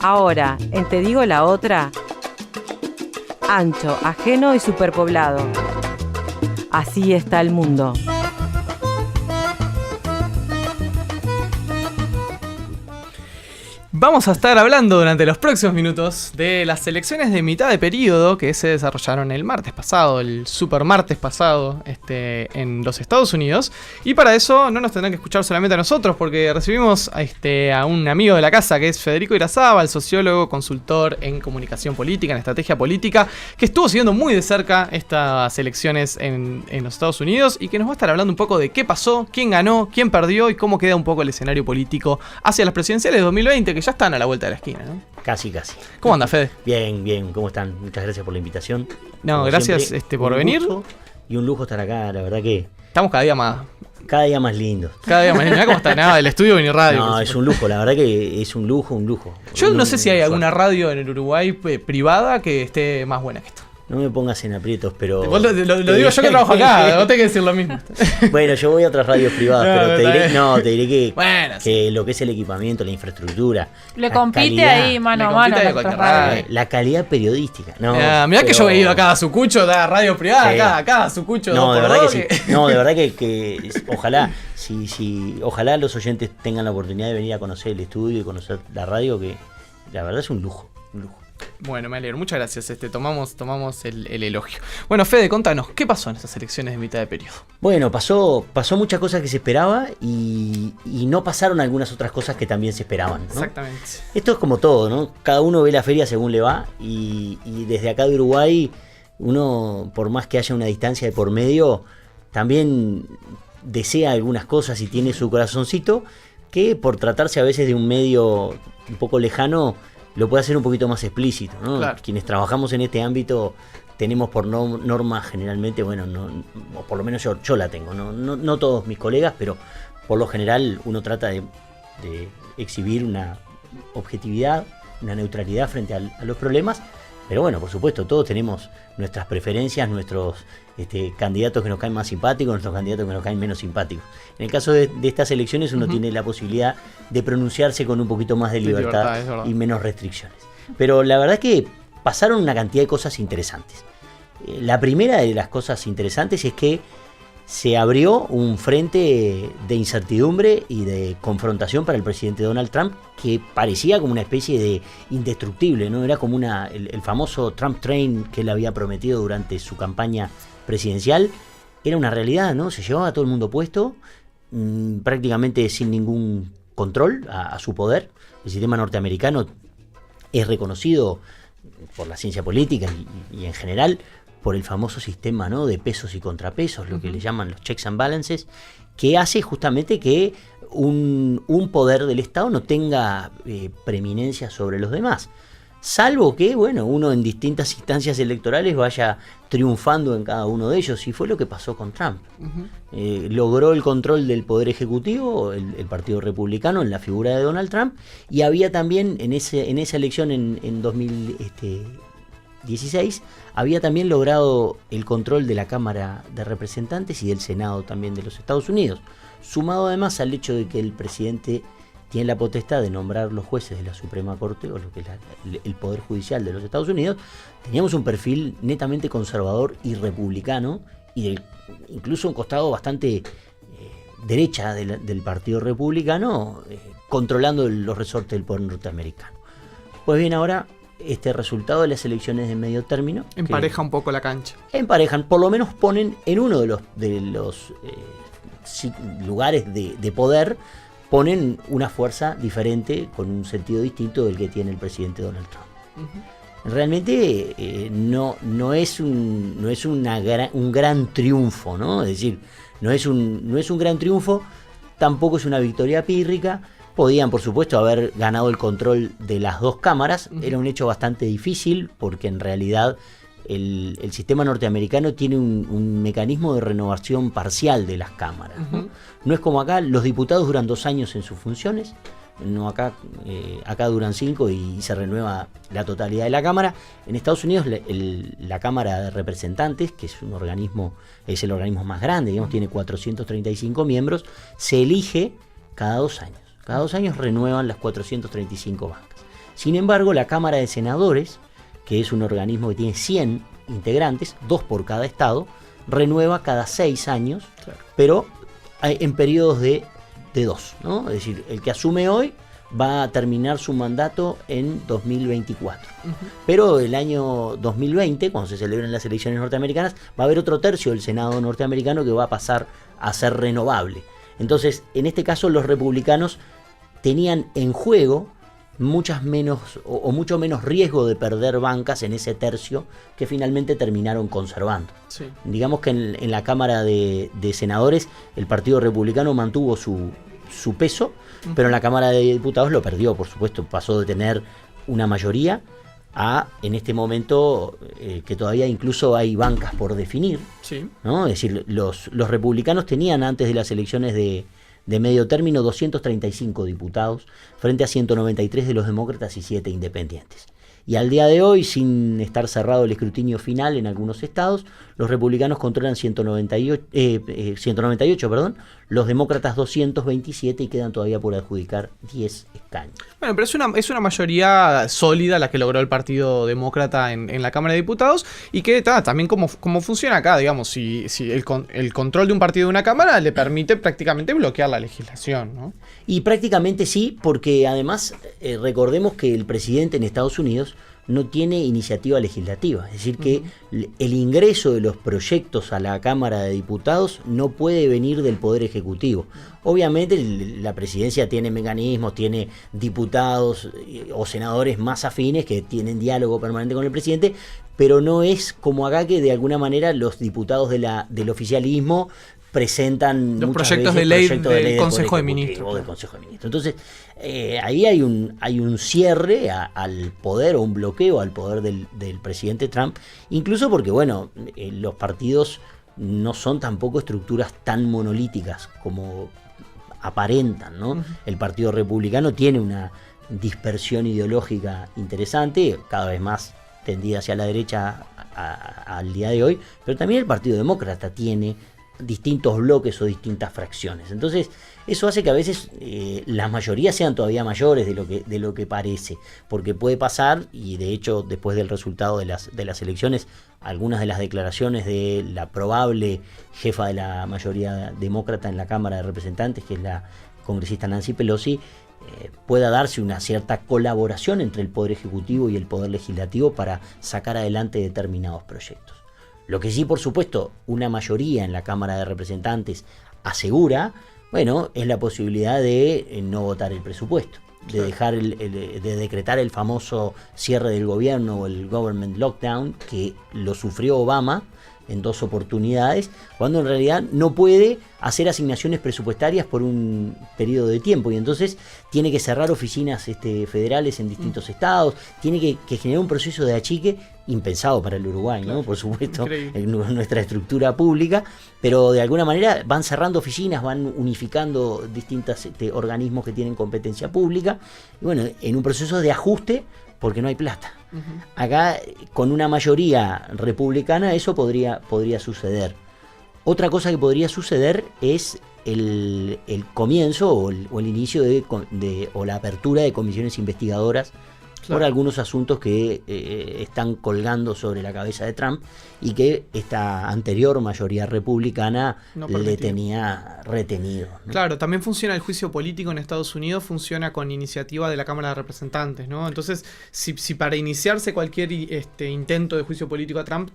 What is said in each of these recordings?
Ahora, en Te digo la otra, ancho, ajeno y superpoblado. Así está el mundo. Vamos a estar hablando durante los próximos minutos de las elecciones de mitad de periodo que se desarrollaron el martes pasado, el super martes pasado, en los Estados Unidos. Y para eso no nos tendrán que escuchar solamente a nosotros, porque recibimos a un amigo de la casa que es Federico Irazábal, sociólogo, consultor en comunicación política, en estrategia política, que estuvo siguiendo muy de cerca estas elecciones en los Estados Unidos y que nos va a estar hablando un poco de qué pasó, quién ganó, quién perdió y cómo queda un poco el escenario político hacia las presidenciales de 2020, que ya están a la vuelta de la esquina, ¿no? Casi. ¿Cómo anda, Fede? Bien, ¿cómo están? Muchas gracias por la invitación. No, como gracias siempre, por venir. Y un lujo estar acá, la verdad que... Estamos cada día más lindos. Mirá cómo está, nada, el estudio Vini Radio. No, es un lujo, la verdad que es un lujo. Yo no sé si hay alguna radio en el Uruguay privada que esté más buena que esto. No me pongas en aprietos, pero... Vos lo digo yo que trabajo acá, vos tenés que decir lo mismo. Bueno, yo voy a otras radios privadas, pero te diré que, bueno, que lo que es el equipamiento, la infraestructura... Le compite ahí mano a mano. La calidad periodística. No, mirá que yo he ido acá a Sucucho, a radio privada, acá a Sucucho. No, de verdad que sí. No, de verdad que ojalá, ojalá los oyentes tengan la oportunidad de venir a conocer el estudio y conocer la radio, que la verdad es un lujo. Bueno, me alegro, muchas gracias. Tomamos el elogio. Bueno, Fede, contanos, ¿qué pasó en esas elecciones de mitad de periodo? Bueno, pasó muchas cosas que se esperaba y no pasaron algunas otras cosas que también se esperaban, ¿no? Exactamente. Esto es como todo, ¿no? Cada uno ve la feria según le va y desde acá de Uruguay, uno, por más que haya una distancia de por medio, también desea algunas cosas y tiene su corazoncito que por tratarse a veces de un medio un poco lejano, lo puede hacer un poquito más explícito, ¿no? Claro. Quienes trabajamos en este ámbito tenemos por norma generalmente, bueno, o por lo menos yo la tengo, no todos mis colegas, pero por lo general uno trata de exhibir una objetividad, una neutralidad frente a los problemas, pero bueno, por supuesto, todos tenemos nuestras preferencias, nuestros candidatos que nos caen más simpáticos, nuestros candidatos que nos caen menos simpáticos. En el caso de estas elecciones uno tiene la posibilidad de pronunciarse con un poquito más de libertad y menos restricciones. Pero la verdad que pasaron una cantidad de cosas interesantes. La primera de las cosas interesantes es que se abrió un frente de incertidumbre y de confrontación para el presidente Donald Trump que parecía como una especie de indestructible, ¿no? Era como el famoso Trump Train que él había prometido durante su campaña presidencial. Era una realidad, ¿no? Se llevaba a todo el mundo puesto, prácticamente sin ningún control a su poder. El sistema norteamericano es reconocido por la ciencia política y en general por el famoso sistema, ¿no?, de pesos y contrapesos, lo que le llaman los checks and balances, que hace justamente que un poder del Estado no tenga preeminencia sobre los demás. Salvo que, bueno, uno en distintas instancias electorales vaya triunfando en cada uno de ellos, y fue lo que pasó con Trump. Logró el control del poder ejecutivo, el Partido Republicano, en la figura de Donald Trump, y había también en esa elección en 2016, había también logrado el control de la Cámara de Representantes y del Senado también de los Estados Unidos, sumado además al hecho de que el presidente tiene la potestad de nombrar los jueces de la Suprema Corte, o lo que es el Poder Judicial de los Estados Unidos. Teníamos un perfil netamente conservador y republicano, y incluso un costado bastante derecha del Partido Republicano, controlando los resortes del poder norteamericano. Pues bien, ahora este resultado de las elecciones de medio término empareja un poco la cancha. Emparejan, por lo menos ponen en uno de los lugares de poder, ponen una fuerza diferente, con un sentido distinto del que tiene el presidente Donald Trump. Realmente no es un gran triunfo, ¿no? Es decir, no es un gran triunfo, tampoco es una victoria pírrica. Podían, por supuesto, haber ganado el control de las dos cámaras. Era un hecho bastante difícil, porque en realidad el sistema norteamericano tiene un mecanismo de renovación parcial de las cámaras, ¿no? No es como acá, los diputados duran 2 años en sus funciones. No, acá duran 5 y se renueva la totalidad de la Cámara. En Estados Unidos la Cámara de Representantes, que es el organismo más grande, digamos, tiene 435 miembros, se elige cada 2 años. Cada 2 años renuevan las 435 bancas. Sin embargo, la Cámara de Senadores, que es un organismo que tiene 100 integrantes, 2 por cada estado, renueva cada 6 años, claro, pero en periodos de 2, ¿no? Es decir, el que asume hoy va a terminar su mandato en 2024. Pero el año 2020, cuando se celebren las elecciones norteamericanas, va a haber otro tercio del Senado norteamericano que va a pasar a ser renovable. Entonces, en este caso, los republicanos tenían en juego mucho menos riesgo de perder bancas en ese tercio que finalmente terminaron conservando. Sí. Digamos que en la Cámara de Senadores el Partido Republicano mantuvo su peso, pero en la Cámara de Diputados lo perdió, por supuesto. Pasó de tener una mayoría a, en este momento, que todavía incluso hay bancas por definir, sí, ¿no? Es decir, los republicanos tenían antes de las elecciones de medio término 235 diputados frente a 193 de los demócratas y 7 independientes. Y al día de hoy, sin estar cerrado el escrutinio final en algunos estados, los republicanos controlan 198, los demócratas 227 y quedan todavía por adjudicar 10 escaños. Bueno, pero es una mayoría sólida la que logró el Partido Demócrata en la Cámara de Diputados, y que también como funciona acá, digamos, si el control de un partido de una Cámara le permite prácticamente bloquear la legislación, ¿no? Y prácticamente sí, porque además recordemos que el presidente en Estados Unidos no tiene iniciativa legislativa, es decir que el ingreso de los proyectos a la Cámara de Diputados no puede venir del Poder Ejecutivo. Obviamente la presidencia tiene mecanismos, tiene diputados o senadores más afines que tienen diálogo permanente con el presidente, pero no es como acá, que de alguna manera los diputados del oficialismo presentan los proyectos de ley del Consejo de Ministros. Entonces, ahí hay un cierre al poder, o un bloqueo al poder del presidente Trump, incluso porque, bueno, los partidos no son tampoco estructuras tan monolíticas como aparentan, ¿no? El Partido Republicano tiene una dispersión ideológica interesante, cada vez más tendida hacia la derecha al día de hoy, pero también el Partido Demócrata tiene distintos bloques o distintas fracciones. Entonces, eso hace que a veces las mayorías sean todavía mayores de lo que parece, porque puede pasar, y de hecho después del resultado de las elecciones, algunas de las declaraciones de la probable jefa de la mayoría demócrata en la Cámara de Representantes, que es la congresista Nancy Pelosi, pueda darse una cierta colaboración entre el Poder Ejecutivo y el Poder Legislativo para sacar adelante determinados proyectos. Lo que sí, por supuesto, una mayoría en la Cámara de Representantes asegura, bueno, es la posibilidad de no votar el presupuesto, de dejar de decretar el famoso cierre del gobierno o el government lockdown, que lo sufrió Obama en 2 oportunidades, cuando en realidad no puede hacer asignaciones presupuestarias por un periodo de tiempo, y entonces tiene que cerrar oficinas federales en distintos estados, tiene que generar un proceso de achique impensado para el Uruguay, ¿no? Por supuesto, en nuestra estructura pública, pero de alguna manera van cerrando oficinas, van unificando distintos organismos que tienen competencia pública, y bueno, en un proceso de ajuste, porque no hay plata. Acá, con una mayoría republicana, eso podría suceder. Otra cosa que podría suceder es el comienzo o el inicio o la apertura de comisiones investigadoras, claro, por algunos asuntos que están colgando sobre la cabeza de Trump y que esta anterior mayoría republicana le tenía retenido, ¿no? Claro, también funciona el juicio político en Estados Unidos, funciona con iniciativa de la Cámara de Representantes, ¿no? Entonces, si para iniciarse cualquier intento de juicio político a Trump,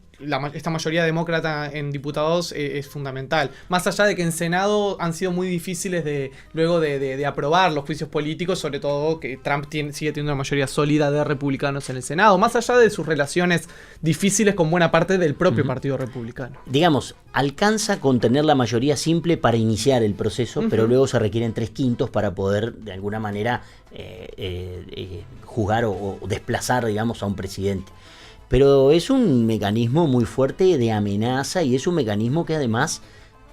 esta mayoría demócrata en diputados es fundamental. Más allá de que en Senado han sido muy difíciles luego de aprobar los juicios políticos, sobre todo que Trump sigue teniendo una mayoría sólida de republicanos en el Senado, más allá de sus relaciones difíciles con buena parte del propio Partido Republicano. Digamos, alcanza con tener la mayoría simple para iniciar el proceso, pero luego se requieren 3/5 para poder de alguna manera juzgar o desplazar, digamos, a un presidente. Pero es un mecanismo muy fuerte de amenaza, y es un mecanismo que además,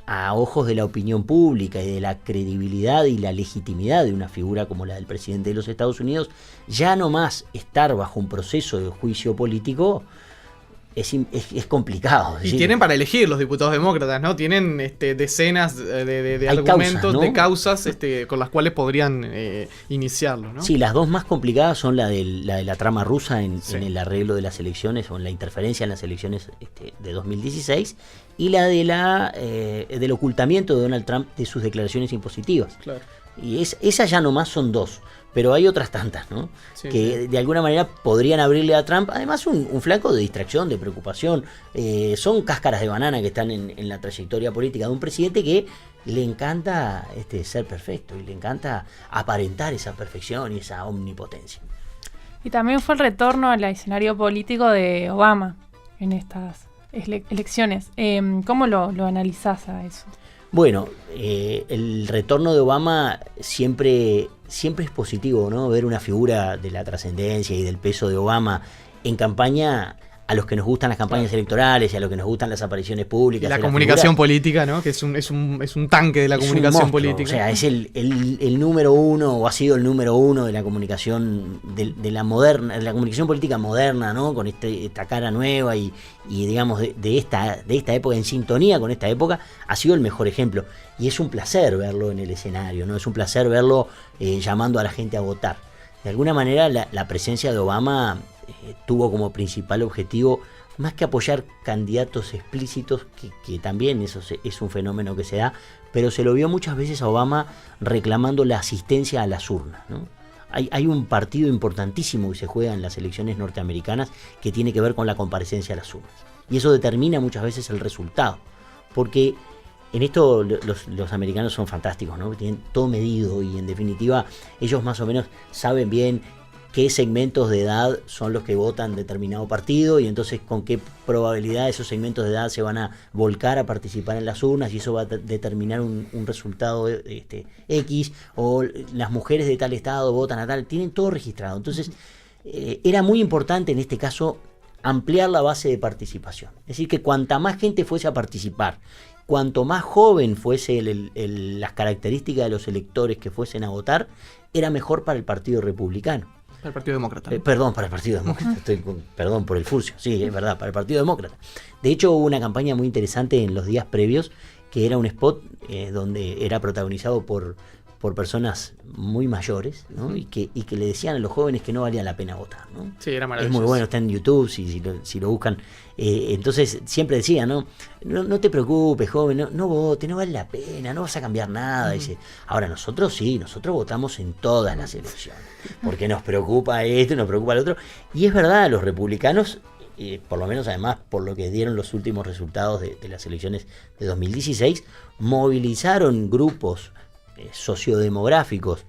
a ojos de la opinión pública y de la credibilidad y la legitimidad de una figura como la del presidente de los Estados Unidos, ya no más estar bajo un proceso de juicio político es complicado. Y tienen para elegir los diputados demócratas, ¿no? Tienen decenas de argumentos, causas, ¿no? de causas con las cuales podrían iniciarlo, ¿no? Sí, las dos más complicadas son la de la trama rusa en el arreglo de las elecciones o en la interferencia en las elecciones de 2016 y la de del ocultamiento de Donald Trump de sus declaraciones impositivas. Claro. Y esas ya nomás son dos, pero hay otras tantas, ¿no? Sí, que sí. de alguna manera podrían abrirle a Trump, además un flanco de distracción, de preocupación. Son cáscaras de banana que están en la trayectoria política de un presidente que le encanta ser perfecto y le encanta aparentar esa perfección y esa omnipotencia. Y también fue el retorno al escenario político de Obama en estas elecciones. ¿Cómo lo analizás a eso? Bueno, el retorno de Obama siempre es positivo, ¿no? Ver una figura de la trascendencia y del peso de Obama en campaña, a los que nos gustan las campañas electorales y a los que nos gustan las apariciones públicas. La comunicación política, ¿no? Que es un tanque de la comunicación política. O sea, es el número uno, o ha sido el número uno de la comunicación de la moderna, de la comunicación política moderna, ¿no? Con esta cara nueva y digamos de esta época, en sintonía con esta época, ha sido el mejor ejemplo. Y es un placer verlo en el escenario, ¿no? Es un placer verlo llamando a la gente a votar. De alguna manera la presencia de Obama tuvo como principal objetivo, más que apoyar candidatos explícitos, que también eso es un fenómeno que se da, pero se lo vio muchas veces a Obama reclamando la asistencia a las urnas, ¿no? Hay un partido importantísimo que se juega en las elecciones norteamericanas que tiene que ver con la comparecencia a las urnas. Y eso determina muchas veces el resultado, porque en esto los americanos son fantásticos, ¿no? Tienen todo medido y en definitiva ellos más o menos saben bien qué segmentos de edad son los que votan determinado partido y entonces con qué probabilidad esos segmentos de edad se van a volcar a participar en las urnas y eso va a determinar un resultado X, o las mujeres de tal estado votan a tal, tienen todo registrado. Entonces era muy importante en este caso ampliar la base de participación, es decir, que cuanta más gente fuese a participar, cuanto más joven fuese las características de los electores que fuesen a votar, era mejor para el Partido Republicano. Para el Partido Demócrata. Perdón, para el Partido Demócrata. Perdón por el furcio. Sí, es verdad, para el Partido Demócrata. De hecho, hubo una campaña muy interesante en los días previos, que era un spot donde era protagonizado por personas muy mayores, ¿no? y que le decían a los jóvenes que no valía la pena votar, ¿no? Sí, era maravilloso. Es muy bueno, está en YouTube, si lo buscan. Entonces siempre decía, no te preocupes, joven, no vote, no vale la pena, no vas a cambiar nada. Dice, ahora nosotros votamos en todas las elecciones, porque nos preocupa esto, nos preocupa lo otro. Y es verdad, los republicanos, por lo menos además por lo que dieron los últimos resultados de las elecciones de 2016, movilizaron grupos sociodemográficos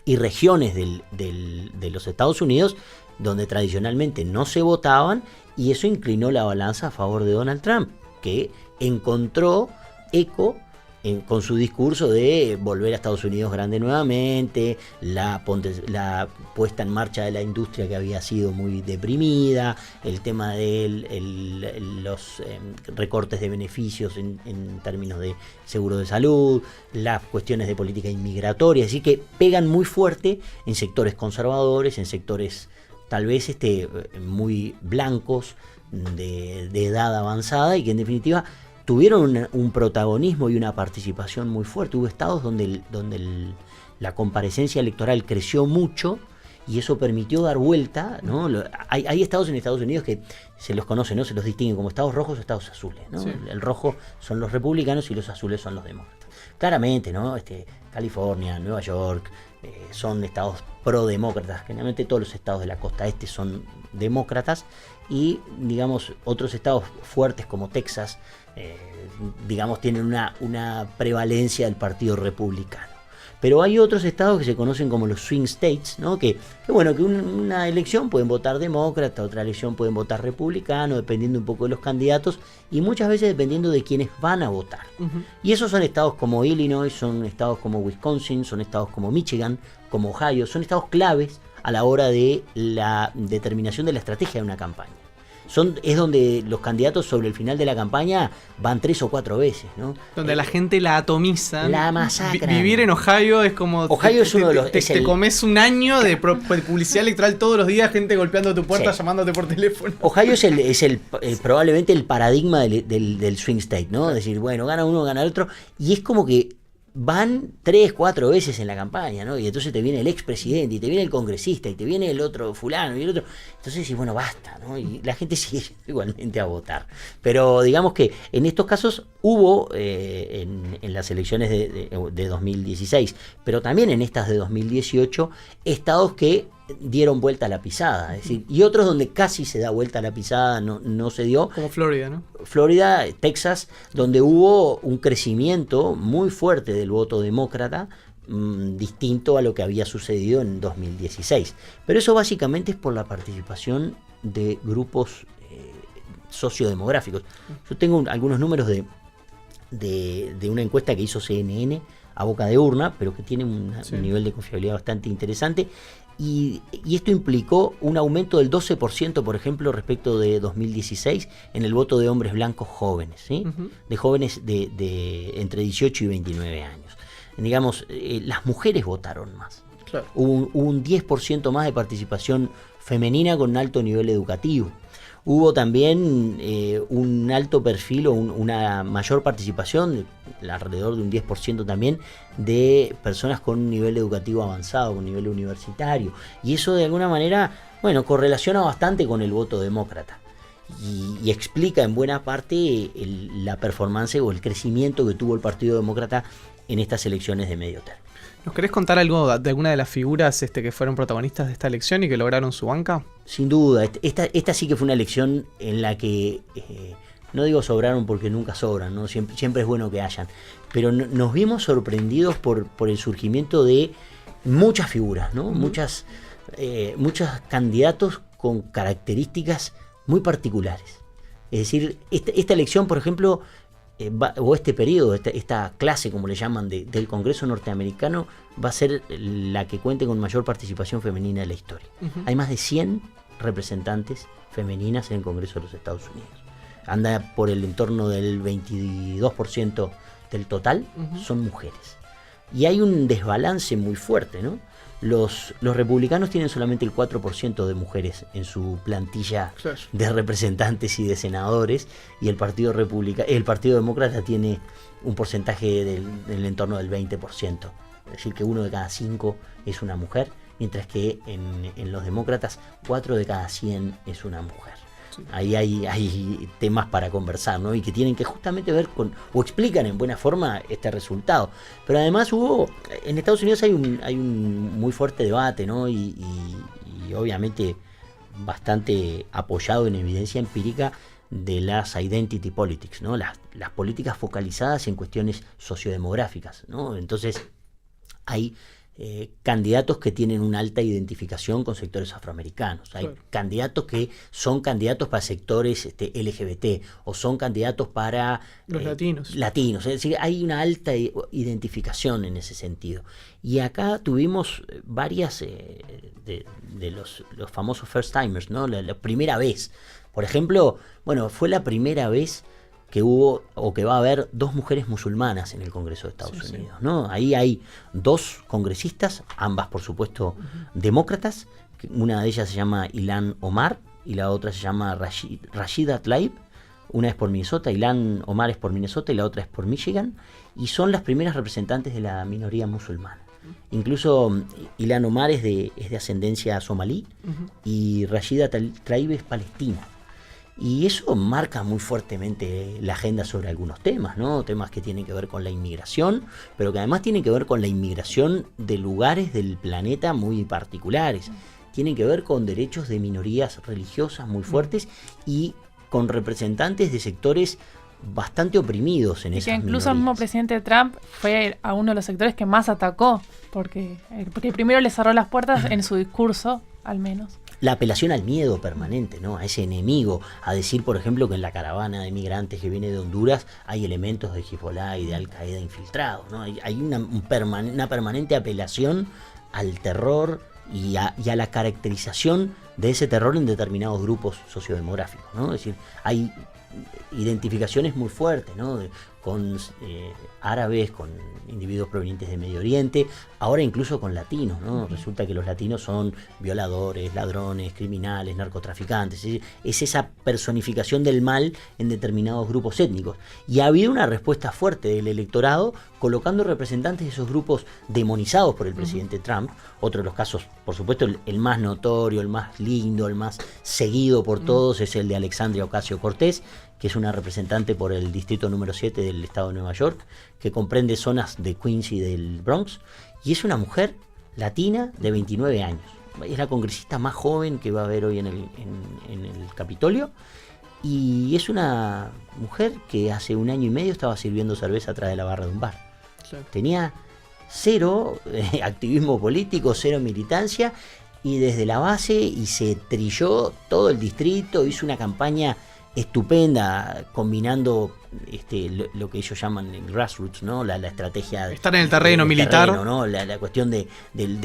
y regiones de los Estados Unidos donde tradicionalmente no se votaban, y eso inclinó la balanza a favor de Donald Trump, que encontró eco con su discurso de volver a Estados Unidos grande nuevamente, la puesta en marcha de la industria que había sido muy deprimida, el tema de los recortes de beneficios en términos de seguro de salud, las cuestiones de política inmigratoria, así que pegan muy fuerte en sectores conservadores, en sectores tal vez muy blancos, de edad avanzada, y que en definitiva tuvieron un protagonismo y una participación muy fuerte. Hubo estados donde la comparecencia electoral creció mucho y eso permitió dar vuelta, ¿no? Hay estados en Estados Unidos que se los conoce, ¿no? Se los distinguen como estados rojos o estados azules, ¿no? Sí. El rojo son los republicanos y los azules son los demócratas. Claramente, ¿no? California, Nueva York, son estados pro-demócratas. Generalmente todos los estados de la costa este son demócratas, y digamos otros estados fuertes como Texas digamos tienen una prevalencia del partido republicano. Pero hay otros estados que se conocen como los swing states, ¿no? que una elección pueden votar demócrata, otra elección pueden votar republicano, dependiendo un poco de los candidatos y muchas veces dependiendo de quienes van a votar. Uh-huh. Y esos son estados como Illinois, son estados como Wisconsin, son estados como Michigan, como Ohio, son estados claves a la hora de la determinación de la estrategia de una campaña. es donde los candidatos sobre el final de la campaña van 3 o 4 veces, ¿no? Donde la gente la atomiza. La masacran. Vivir en Ohio es como... Ohio es uno de los... Te comes un año de publicidad electoral todos los días, gente golpeando tu puerta, llamándote por teléfono. Ohio es probablemente el paradigma del swing state, ¿no? Es decir, bueno, gana uno, gana el otro, y es como que van 3, 4 veces en la campaña, ¿no? Y entonces te viene el expresidente, y te viene el congresista, y te viene el otro fulano, y el otro. Entonces, y bueno, basta, ¿no? Y la gente sigue igualmente a votar. Pero digamos que en estos casos hubo, en las elecciones de 2016, pero también en estas de 2018, estados que dieron vuelta a la pisada, es decir, y otros donde casi se da vuelta a la pisada, no se dio. Como Florida, ¿no? Florida, Texas, donde hubo un crecimiento muy fuerte del voto demócrata, distinto a lo que había sucedido en 2016. Pero eso básicamente es por la participación de grupos sociodemográficos. Yo tengo algunos números de una encuesta que hizo CNN a boca de urna, pero que tiene un nivel de confiabilidad bastante interesante. Y esto implicó un aumento del 12%, por ejemplo, respecto de 2016 en el voto de hombres blancos jóvenes, ¿sí? De jóvenes de entre 18 y 29 años. Digamos, las mujeres votaron más. Claro. Hubo un 10% más de participación femenina con un alto nivel educativo. Hubo también un alto perfil o una mayor participación, alrededor de un 10% también, de personas con un nivel educativo avanzado, un nivel universitario. Y eso de alguna manera, bueno, correlaciona bastante con el voto demócrata. Y explica en buena parte la performance o el crecimiento que tuvo el Partido Demócrata en estas elecciones de medio término. ¿Nos querés contar algo de alguna de las figuras que fueron protagonistas de esta elección y que lograron su banca? Sin duda, esta sí que fue una elección en la que, no digo sobraron porque nunca sobran, ¿no? Siempre es bueno que hayan, pero nos vimos sorprendidos por el surgimiento de muchas figuras, ¿no? Muchos candidatos con características muy particulares. Es decir, esta elección, por ejemplo, o este periodo, esta clase, como le llaman, del Congreso norteamericano, va a ser la que cuente con mayor participación femenina de la historia. Hay más de 100 representantes femeninas en el Congreso de los Estados Unidos. Anda por el entorno del 22% del total, son mujeres. Y hay un desbalance muy fuerte, ¿no? Los republicanos tienen solamente el 4% de mujeres en su plantilla de representantes y de senadores, y el Partido Demócrata tiene un porcentaje del entorno del 20%. Es decir, que 1 de cada 5 es una mujer, mientras que en los demócratas 4 de cada 100 es una mujer. Ahí hay temas para conversar, ¿no? Y que tienen que justamente ver con, o explican en buena forma este resultado. Pero además en Estados Unidos hay un muy fuerte debate, ¿no? Y obviamente bastante apoyado en evidencia empírica de las identity politics, ¿no? Las políticas focalizadas en cuestiones sociodemográficas, ¿no? Entonces hay candidatos que tienen una alta identificación con sectores afroamericanos. Hay candidatos que son candidatos para sectores LGBT, o son candidatos para los latinos. Es decir, hay una alta identificación en ese sentido. Y acá tuvimos varias de los famosos first timers, ¿no? La primera vez. Por ejemplo, bueno, fue la primera vez que hubo o que va a haber 2 mujeres musulmanas en el Congreso de Estados Unidos, ¿no? Ahí hay 2 congresistas, ambas por supuesto demócratas. Una de ellas se llama Ilhan Omar y la otra se llama Rashida Tlaib. Una es por Minnesota, Ilhan Omar es por Minnesota y la otra es por Michigan, y son las primeras representantes de la minoría musulmana. Incluso Ilhan Omar es de ascendencia somalí, y Rashida Tlaib es palestina. Y eso marca muy fuertemente la agenda sobre algunos temas, ¿no? Temas que tienen que ver con la inmigración, pero que además tienen que ver con la inmigración de lugares del planeta muy particulares. Tienen que ver con derechos de minorías religiosas muy fuertes y con representantes de sectores bastante oprimidos en esas minorías. Incluso el mismo presidente Trump fue a uno de los sectores que más atacó, porque primero le cerró las puertas en su discurso, al menos. La apelación al miedo permanente, ¿no? A ese enemigo, a decir, por ejemplo, que en la caravana de migrantes que viene de Honduras hay elementos de Hezbollah y de Al Qaeda infiltrados, ¿no? Hay una permanente apelación al terror y a la caracterización de ese terror en determinados grupos sociodemográficos, ¿no? Es decir, hay identificaciones muy fuertes, ¿no? Con árabes, con individuos provenientes de Medio Oriente, ahora incluso con latinos, ¿no? Resulta que los latinos son violadores, ladrones, criminales, narcotraficantes. Es esa personificación del mal en determinados grupos étnicos. Y ha habido una respuesta fuerte del electorado colocando representantes de esos grupos demonizados por el presidente Trump. Otro de los casos, por supuesto, el más notorio, el más lindo, el más seguido por todos es el de Alexandria Ocasio-Cortez, que es una representante por el distrito número 7 del estado de Nueva York, que comprende zonas de Queens y del Bronx, y es una mujer latina de 29 años. Es la congresista más joven que va a haber hoy en el Capitolio, y es una mujer que hace 1 año y medio estaba sirviendo cerveza atrás de la barra de un bar. Sí. Tenía cero activismo político, cero militancia, y desde la base, y se trilló todo el distrito, hizo una campaña estupenda, combinando lo que ellos llaman el grassroots, ¿no? La estrategia de estar en el terreno militar, terreno, ¿no? La cuestión de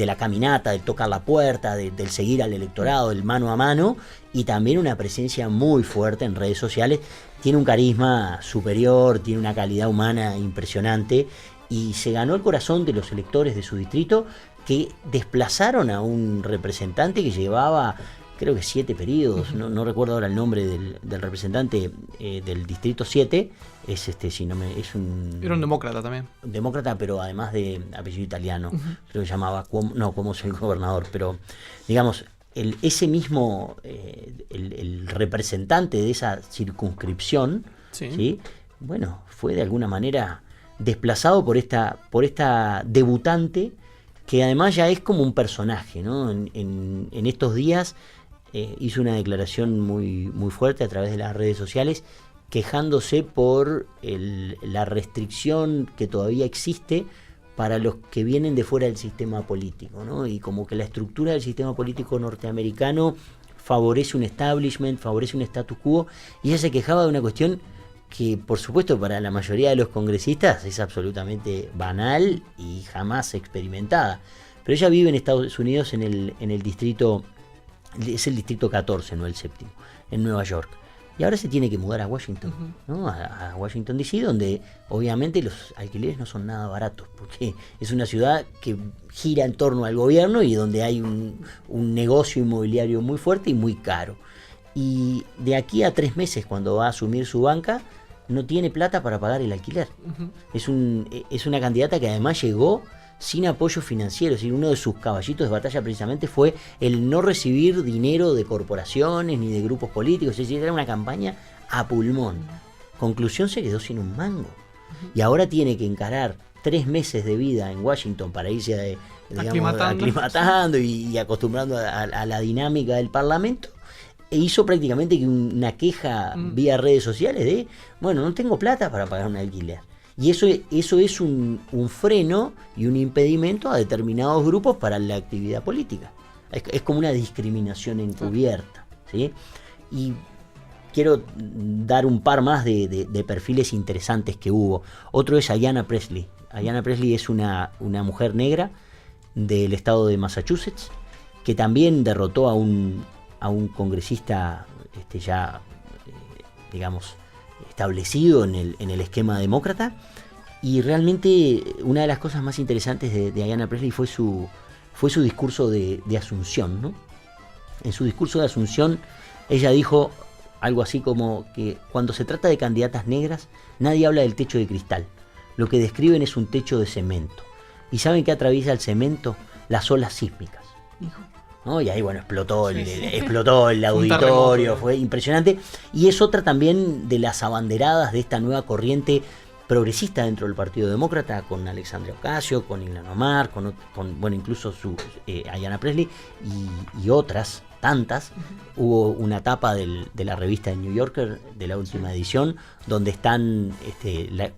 la caminata, del tocar la puerta, del seguir al electorado, del mano a mano, y también una presencia muy fuerte en redes sociales. Tiene un carisma superior, tiene una calidad humana impresionante, y se ganó el corazón de los electores de su distrito, que desplazaron a un representante que llevaba, creo que 7 periodos, no recuerdo ahora el nombre del representante del distrito 7, era un demócrata también. Un demócrata, pero además de apellido italiano, creo que llamaba Cuomo es el gobernador, pero digamos, ese mismo, el representante de esa circunscripción, ¿sí? Bueno, fue de alguna manera desplazado por esta debutante, que además ya es como un personaje, ¿no? En estos días hizo una declaración muy, muy fuerte a través de las redes sociales, quejándose por la restricción que todavía existe para los que vienen de fuera del sistema político, ¿no? Y como que la estructura del sistema político norteamericano favorece un establishment, favorece un status quo, y ella se quejaba de una cuestión que, por supuesto, para la mayoría de los congresistas es absolutamente banal y jamás experimentada. Pero ella vive en Estados Unidos en el distrito, es el distrito 14, no el séptimo, en Nueva York. Y ahora se tiene que mudar a Washington, ¿no? A Washington DC, donde obviamente los alquileres no son nada baratos, porque es una ciudad que gira en torno al gobierno y donde hay un negocio inmobiliario muy fuerte y muy caro. Y de aquí a 3 meses, cuando va a asumir su banca, no tiene plata para pagar el alquiler. Es una candidata que además llegó sin apoyo financiero. Es decir, uno de sus caballitos de batalla precisamente fue el no recibir dinero de corporaciones ni de grupos políticos. Es decir, era una campaña a pulmón. Conclusión, se quedó sin un mango. Y ahora tiene que encarar 3 meses de vida en Washington para irse aclimatando y acostumbrando a la dinámica del Parlamento. E hizo prácticamente que una queja vía redes sociales de, bueno, no tengo plata para pagar un alquiler. Y eso es un freno y un impedimento a determinados grupos para la actividad política. Es como una discriminación encubierta, ¿sí? Y quiero dar un par más de perfiles interesantes que hubo. Otro es Ayanna Pressley. Ayanna Pressley es una mujer negra del estado de Massachusetts, que también derrotó a un congresista digamos, establecido en el esquema demócrata. Y realmente una de las cosas más interesantes de Ayanna Pressley fue su discurso de Asunción, ¿no? En su discurso de Asunción ella dijo algo así como que cuando se trata de candidatas negras nadie habla del techo de cristal, lo que describen es un techo de cemento. ¿Y saben qué atraviesa el cemento? Las olas sísmicas, dijo, ¿no? Y ahí, bueno, explotó el auditorio, fue impresionante. Y es otra también de las abanderadas de esta nueva corriente progresista dentro del Partido Demócrata, con Alexandria Ocasio, con Ilhan Omar, con incluso Ayanna Pressley y otras tantas. Hubo una tapa de la revista New Yorker de la última edición, donde están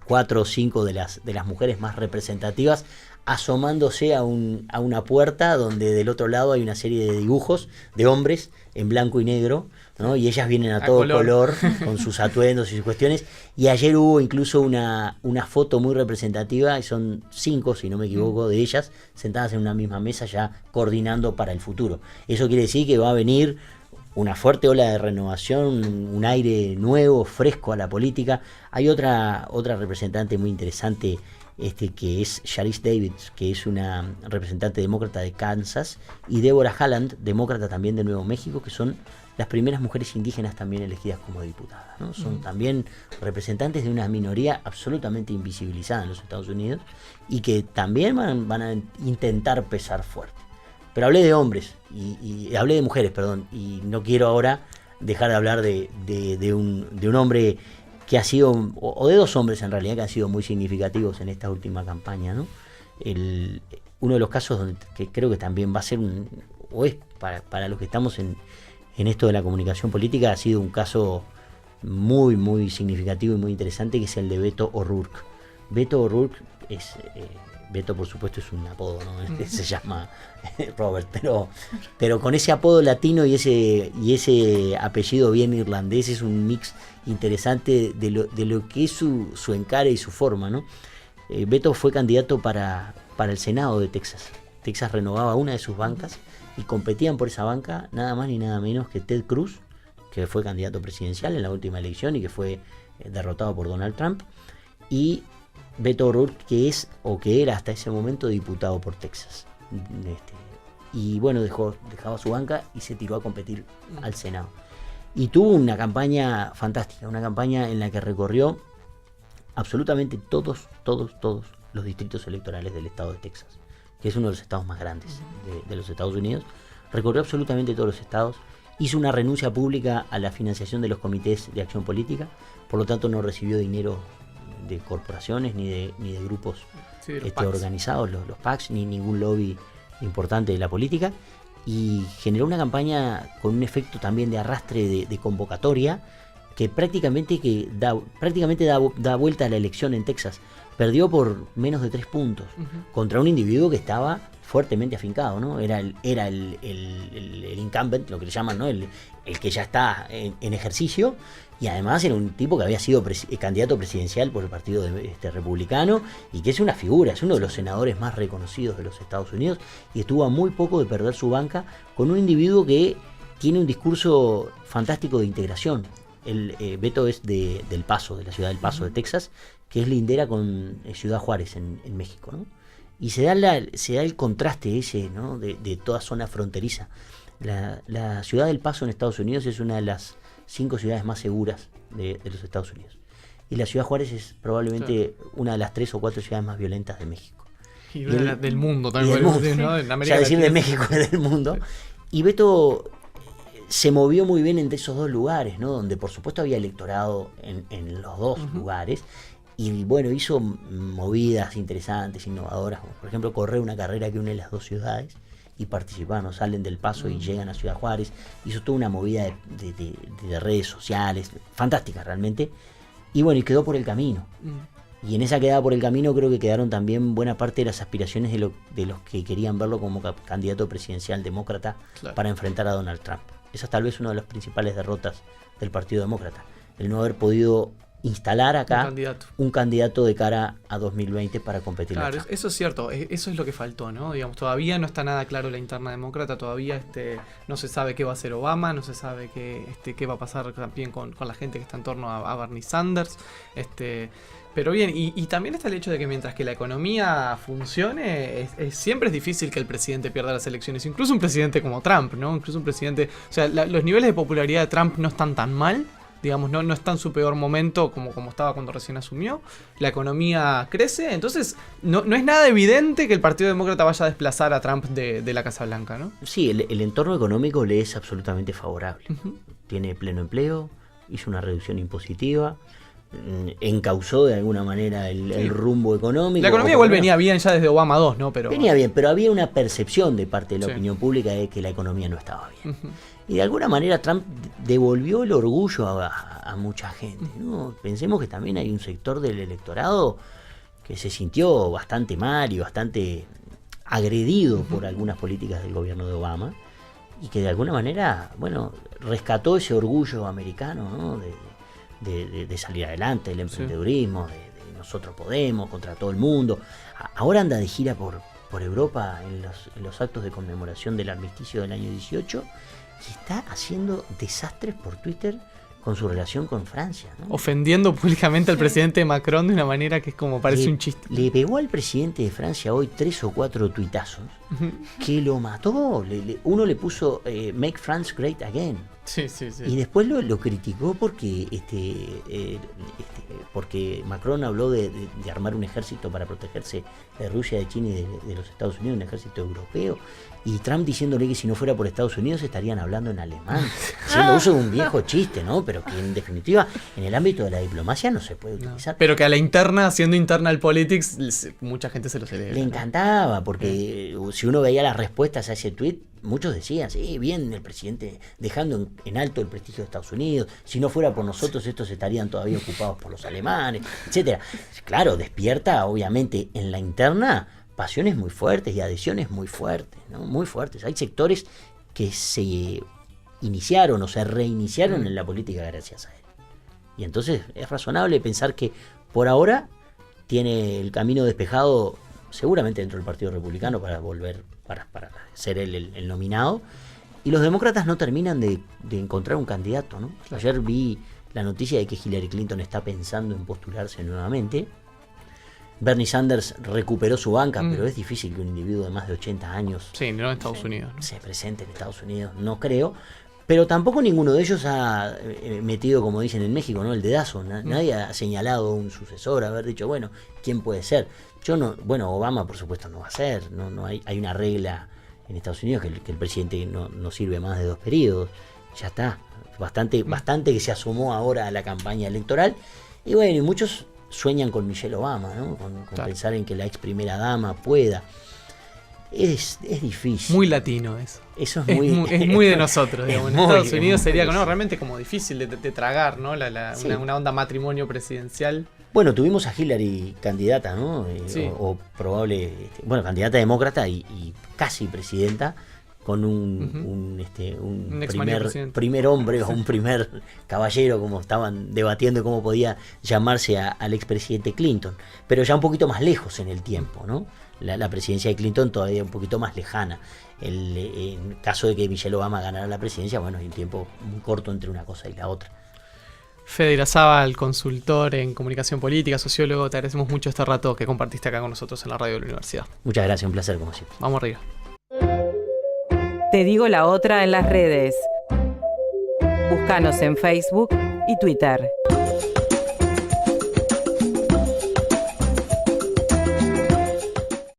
4 o 5 de las mujeres más representativas asomándose a una puerta donde del otro lado hay una serie de dibujos de hombres en blanco y negro, ¿no? Y ellas vienen a todo color con sus atuendos y sus cuestiones. Y ayer hubo incluso una foto muy representativa, y son 5, si no me equivoco, de ellas sentadas en una misma mesa ya coordinando para el futuro. Eso quiere decir que va a venir una fuerte ola de renovación, un aire nuevo, fresco a la política. Hay otra representante muy interesante, que es Sharice Davids, que es una representante demócrata de Kansas, y Deborah Haaland, demócrata también de Nuevo México, que son las primeras mujeres indígenas también elegidas como diputadas, ¿no? Son también representantes de una minoría absolutamente invisibilizada en los Estados Unidos y que también van a intentar pesar fuerte. Pero hablé de hombres, y hablé de mujeres, perdón, y no quiero ahora dejar de hablar de un hombre que ha sido, o de 2 hombres en realidad, que han sido muy significativos en esta última campaña, ¿no? Uno de los casos donde, que creo que también va a ser o es para los que estamos en esto de la comunicación política, ha sido un caso muy, muy significativo y muy interesante, que es el de Beto O'Rourke. Beto O'Rourke es... Beto, por supuesto, es un apodo, ¿no? Se llama Robert, pero con ese apodo latino y ese apellido bien irlandés, es un mix interesante de lo que es su encare y su forma, ¿no? Beto fue candidato para el Senado de Texas. Texas renovaba una de sus bancas y competían por esa banca nada más ni nada menos que Ted Cruz, que fue candidato presidencial en la última elección y que fue derrotado por Donald Trump, y Beto O'Rourke, que era hasta ese momento diputado por Texas. Y bueno, dejaba su banca y se tiró a competir al Senado. Y tuvo una campaña fantástica, una campaña en la que recorrió absolutamente todos los distritos electorales del estado de Texas, que es uno de los estados más grandes de los Estados Unidos. Recorrió absolutamente todos los estados, hizo una renuncia pública a la financiación de los comités de acción política, por lo tanto no recibió dinero de corporaciones ni de grupos organizados, los PACs, ni ningún lobby importante de la política, y generó una campaña con un efecto también de arrastre de convocatoria que prácticamente da vuelta a la elección en Texas. Perdió por menos de 3 puntos contra un individuo que estaba fuertemente afincado, ¿no? Era el incumbent, lo que le llaman, ¿no? El que ya está en ejercicio, y además era un tipo que había sido candidato presidencial por el partido republicano, y que es una figura, es uno de los senadores más reconocidos de los Estados Unidos, y estuvo a muy poco de perder su banca con un individuo que tiene un discurso fantástico de integración. Beto es del Paso, de la ciudad del Paso de Texas, que es lindera con Ciudad Juárez en México, ¿no? Y se da el contraste ese, ¿no? de toda zona fronteriza. La ciudad del Paso en Estados Unidos es una de las 5 ciudades más seguras de los Estados Unidos. Y la ciudad Juárez es probablemente una de las 3 o 4 ciudades más violentas de México. Y del mundo también. Del mundo, ¿no? En América decir Latina. de México es del mundo. Y Beto se movió muy bien entre esos 2 lugares, ¿no? Donde por supuesto había electorado en los 2 lugares. Y bueno, hizo movidas interesantes, innovadoras, como por ejemplo correr una carrera que une las 2 ciudades y participaban, ¿no? Salen del Paso y llegan a Ciudad Juárez. Hizo toda una movida de redes sociales, fantástica realmente. Y bueno, y quedó por el camino. Y en esa quedada por el camino creo que quedaron también buena parte de las aspiraciones de los que querían verlo como candidato presidencial demócrata para enfrentar a Donald Trump. Esa es tal vez una de las principales derrotas del Partido Demócrata, el no haber podido instalar acá un candidato de cara a 2020 para competir. Claro, eso es cierto, eso es lo que faltó, ¿no? Digamos, todavía no está nada claro la interna demócrata, todavía no se sabe qué va a hacer Obama, no se sabe qué va a pasar también con la gente que está en torno a Bernie Sanders, pero bien, y también está el hecho de que mientras que la economía funcione, siempre es difícil que el presidente pierda las elecciones, incluso un presidente como Trump, ¿no? Incluso un presidente, o sea, los niveles de popularidad de Trump no están tan mal. Digamos, no está en su peor momento como estaba cuando recién asumió. La economía crece, entonces no es nada evidente que el Partido Demócrata vaya a desplazar a Trump de la Casa Blanca, ¿no? Sí, el entorno económico le es absolutamente favorable. Tiene pleno empleo, hizo una reducción impositiva, encauzó de alguna manera el rumbo económico. La economía igual venía bien ya desde Obama 2, ¿no? Venía bien, pero había una percepción de parte de la opinión pública de que la economía no estaba bien. Y de alguna manera Trump devolvió el orgullo a mucha gente, ¿no? Pensemos que también hay un sector del electorado que se sintió bastante mal y bastante agredido por algunas políticas del gobierno de Obama, y que de alguna manera, bueno, rescató ese orgullo americano, ¿no? de salir adelante, del emprendedurismo, de nosotros podemos, contra todo el mundo. Ahora anda de gira por Europa en los actos de conmemoración del armisticio del año 18 y está haciendo desastres por Twitter con su relación con Francia, ¿no? Ofendiendo públicamente al presidente Macron de una manera que es como parece un chiste. Le pegó al presidente de Francia hoy 3 o 4 tuitazos que lo mató. Uno le puso Make France Great Again. Sí. Y después lo criticó porque porque Macron habló de armar un ejército para protegerse de Rusia, de China y de los Estados Unidos, un ejército europeo. Y Trump diciéndole que si no fuera por Estados Unidos estarían hablando en alemán. Haciendo uso de un viejo chiste, ¿no? Pero que en definitiva en el ámbito de la diplomacia no se puede utilizar. Pero que a la interna, haciendo internal politics, mucha gente se lo celebra. Le encantaba, porque si uno veía las respuestas a ese tuit, muchos decían, sí, bien el presidente dejando en alto el prestigio de Estados Unidos, si no fuera por nosotros estos estarían todavía ocupados por los alemanes, etcétera. Claro, despierta obviamente en la interna pasiones muy fuertes y adhesiones muy fuertes, ¿no? Muy fuertes. Hay sectores que se iniciaron o se reiniciaron en la política gracias a él. Y entonces es razonable pensar que por ahora tiene el camino despejado seguramente dentro del Partido Republicano para volver, para ser él el nominado. Y los demócratas no terminan de encontrar un candidato, ¿no? Ayer vi la noticia de que Hillary Clinton está pensando en postularse nuevamente. Bernie Sanders recuperó su banca, pero es difícil que un individuo de más de 80 años sí, no en Estados Unidos, ¿no? se presente en Estados Unidos, no creo. Pero tampoco ninguno de ellos ha metido, como dicen en México, ¿no? El dedazo. Nadie ha señalado un sucesor, haber dicho, bueno, ¿quién puede ser? Bueno, Obama por supuesto no va a ser, no hay una regla en Estados Unidos que el presidente no sirve más de 2 periodos. Ya está, bastante que se asomó ahora a la campaña electoral. Y bueno, y muchos sueñan con Michelle Obama, ¿no? Con pensar en que la ex primera dama pueda. Es difícil. Muy latino eso. Eso es muy de nosotros, digamos. En Estados Unidos sería realmente como difícil de tragar, ¿no? Sí. Una onda matrimonio presidencial. Bueno, tuvimos a Hillary candidata, ¿no? Sí. O probable, candidata demócrata y casi presidenta, con un primer hombre o un primer caballero, como estaban debatiendo cómo podía llamarse al expresidente Clinton, pero ya un poquito más lejos en el tiempo, ¿no? La presidencia de Clinton todavía un poquito más lejana. En caso de que Michelle Obama ganara la presidencia, bueno, hay un tiempo muy corto entre una cosa y la otra. Fede Irazábal, consultor en comunicación política, sociólogo, te agradecemos mucho este rato que compartiste acá con nosotros en la radio de la universidad. Muchas gracias, un placer como siempre. Vamos arriba. Te digo la otra en las redes. Búscanos en Facebook y Twitter.